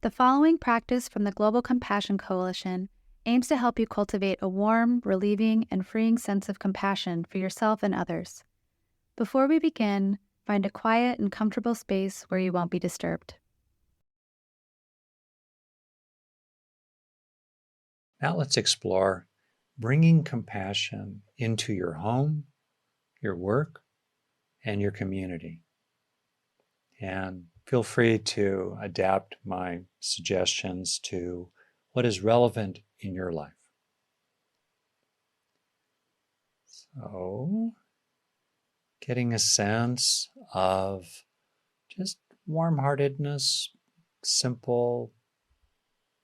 The following practice from the Global Compassion Coalition aims to help you cultivate a warm, relieving, and freeing sense of compassion for yourself and others. Before we begin, find a quiet and comfortable space where you won't be disturbed. Now let's explore bringing compassion into your home, your work, and your community. And feel free to adapt my suggestions to what is relevant in your life. So, getting a sense of just warm-heartedness, simple,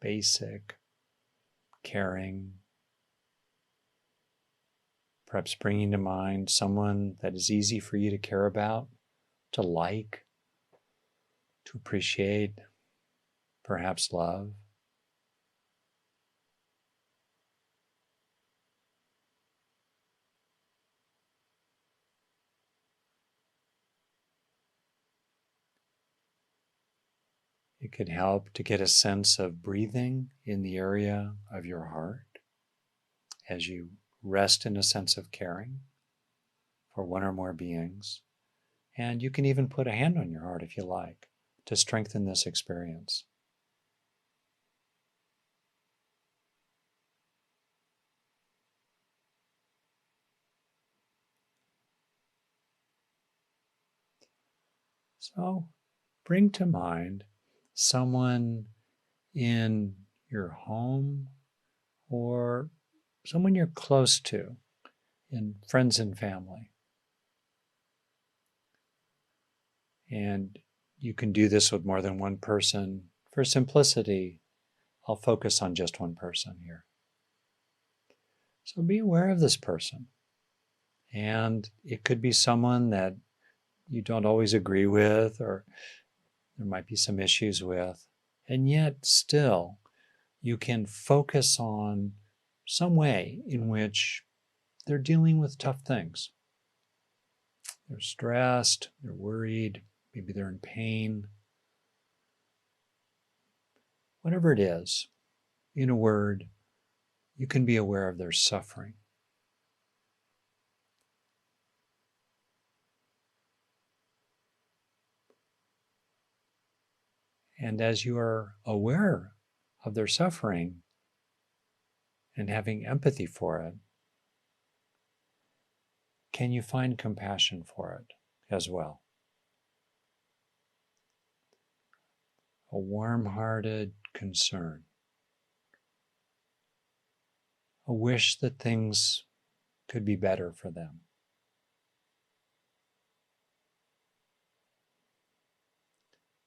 basic, caring, perhaps bringing to mind someone that is easy for you to care about, to like, to appreciate, perhaps love. It could help to get a sense of breathing in the area of your heart as you rest in a sense of caring for one or more beings. And you can even put a hand on your heart if you like to strengthen this experience. So bring to mind someone in your home or someone you're close to in friends and family. And you can do this with more than one person. For simplicity, I'll focus on just one person here. So be aware of this person. And it could be someone that you don't always agree with, or there might be some issues with. And yet still, you can focus on some way in which they're dealing with tough things. They're stressed, they're worried, maybe they're in pain. Whatever it is, in a word, you can be aware of their suffering. And as you are aware of their suffering and having empathy for it, can you find compassion for it as well? A warm-hearted concern, a wish that things could be better for them.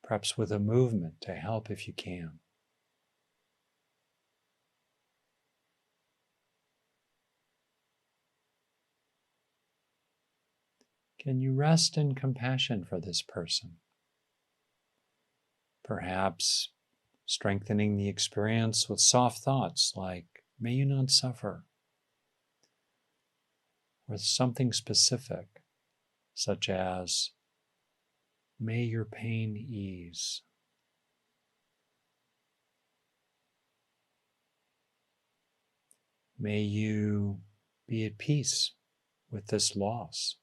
Perhaps with a movement to help if you can. Can you rest in compassion for this person? Perhaps strengthening the experience with soft thoughts like, may you not suffer, or something specific, such as, may your pain ease. May you be at peace with this loss.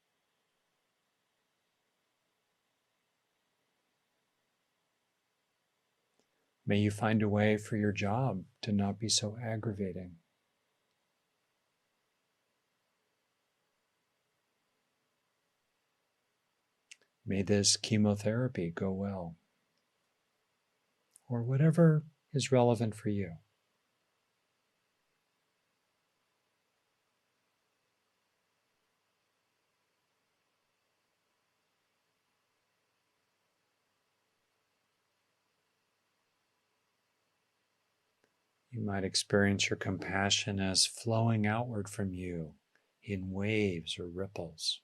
May you find a way for your job to not be so aggravating. May this chemotherapy go well. Or whatever is relevant for you. You might experience your compassion as flowing outward from you in waves or ripples.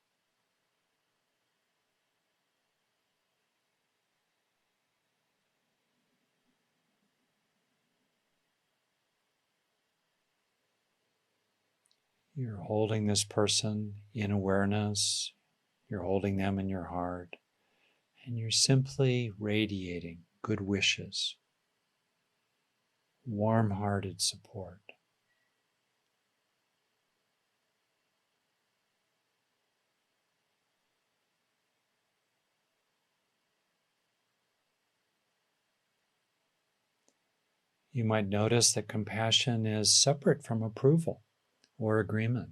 You're holding this person in awareness, you're holding them in your heart, and you're simply radiating good wishes warm-hearted support. You might notice that compassion is separate from approval or agreement.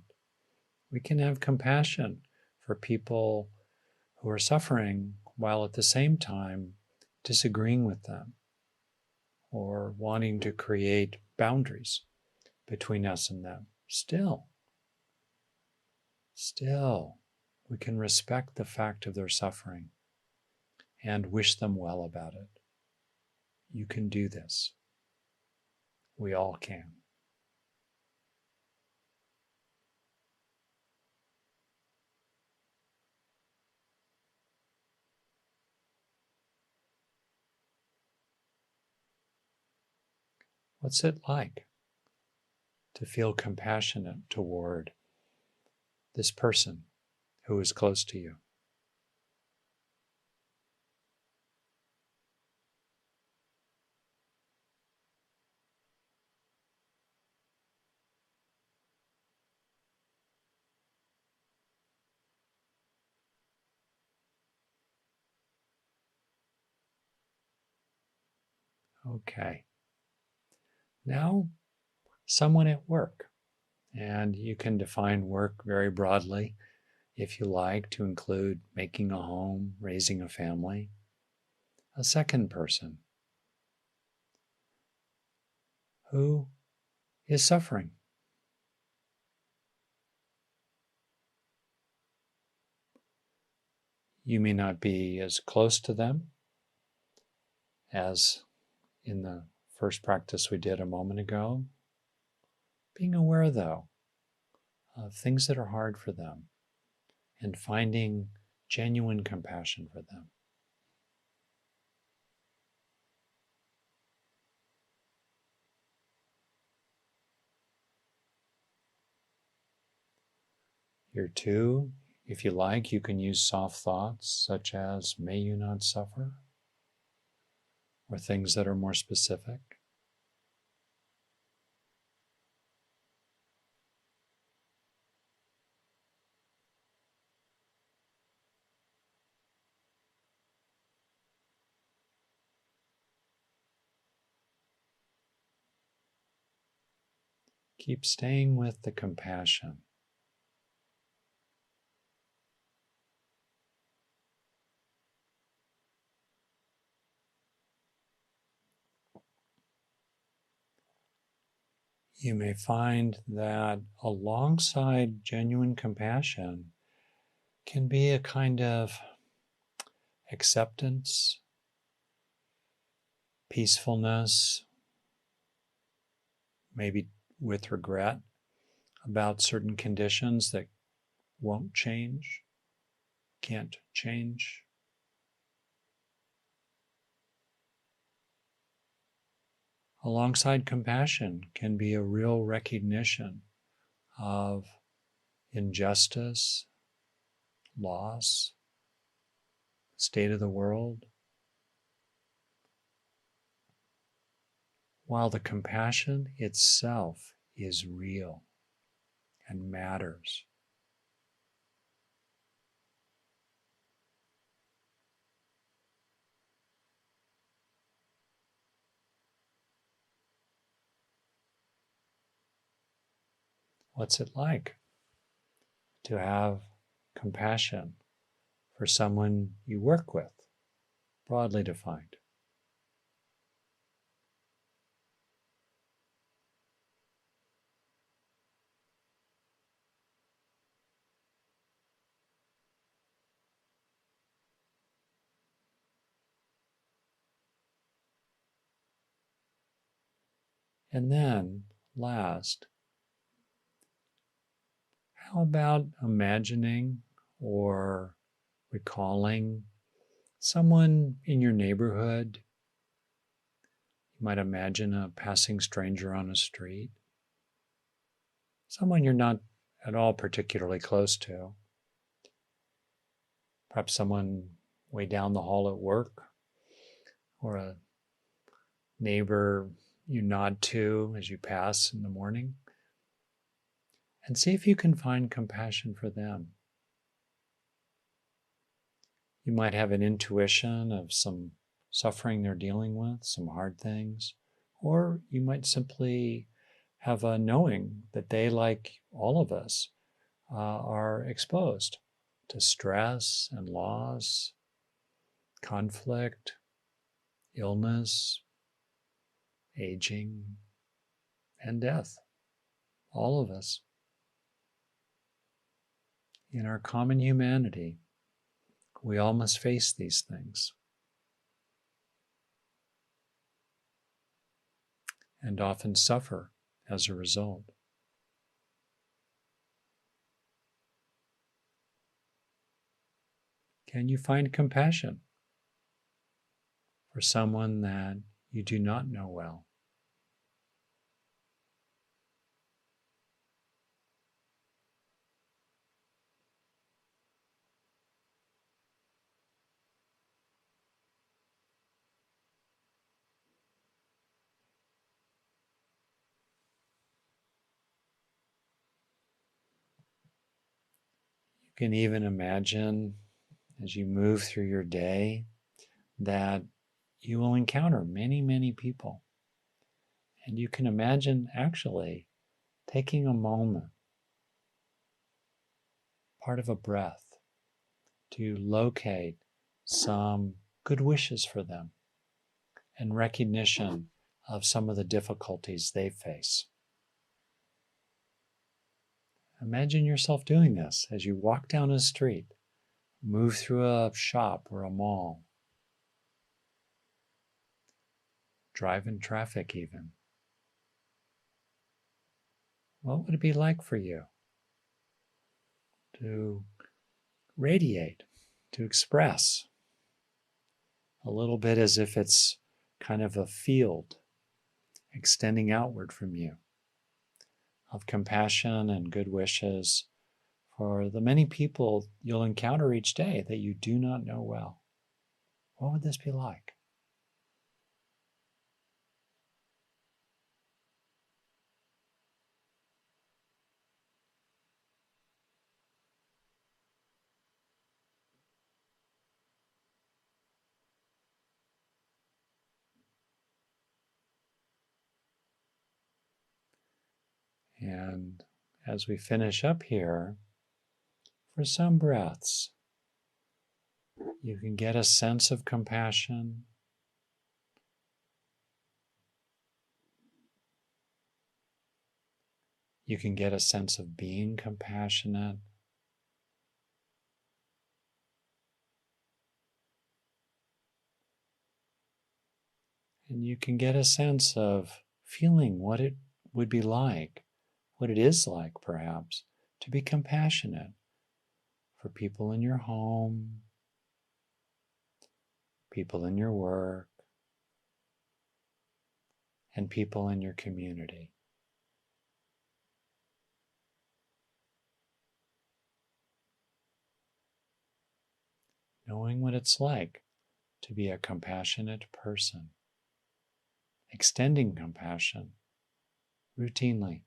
We can have compassion for people who are suffering while at the same time disagreeing with them or wanting to create boundaries between us and them. Still, we can respect the fact of their suffering and wish them well about it. You can do this. We all can. What's it like to feel compassionate toward this person who is close to you? Okay. Now, someone at work. And you can define work very broadly if you like to include making a home, raising a family. A second person who is suffering. You may not be as close to them as in the first practice we did a moment ago. Being aware, though, of things that are hard for them and finding genuine compassion for them. Here, too, if you like, you can use soft thoughts such as, may you not suffer, or things that are more specific. Keep staying with the compassion. You may find that alongside genuine compassion can be a kind of acceptance, peacefulness, maybe with regret about certain conditions that won't change, can't change. Alongside compassion can be a real recognition of injustice, loss, state of the world, while the compassion itself is real and matters. What's it like to have compassion for someone you work with, broadly defined? And then, last, how about imagining or recalling someone in your neighborhood? You might imagine a passing stranger on a street, someone you're not at all particularly close to, perhaps someone way down the hall at work, or a neighbor you nod to as you pass in the morning, and see if you can find compassion for them. You might have an intuition of some suffering they're dealing with, some hard things, or you might simply have a knowing that they, like all of us, are exposed to stress and loss, conflict, illness, aging, and death. All of us. In our common humanity, we all must face these things. And often suffer as a result. Can you find compassion for someone that you do not know well? You can even imagine as you move through your day that you will encounter many, many people. And you can imagine actually taking a moment, part of a breath, to locate some good wishes for them and recognition of some of the difficulties they face. Imagine yourself doing this as you walk down a street, move through a shop or a mall, drive in traffic even. What would it be like for you to radiate, to express a little bit as if it's kind of a field extending outward from you of compassion and good wishes for the many people you'll encounter each day that you do not know well? What would this be like? And as we finish up here, for some breaths, you can get a sense of compassion. You can get a sense of being compassionate. And you can get a sense of feeling what it would be like, what it is like perhaps, to be compassionate for people in your home, people in your work, and people in your community. Knowing what it's like to be a compassionate person, extending compassion routinely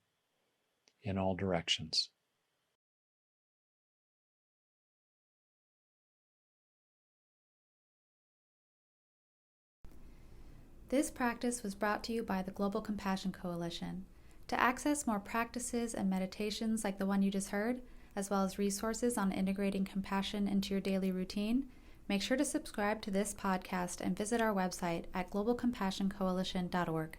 in all directions. This practice was brought to you by the Global Compassion Coalition. To access more practices and meditations like the one you just heard, as well as resources on integrating compassion into your daily routine, make sure to subscribe to this podcast and visit our website at globalcompassioncoalition.org.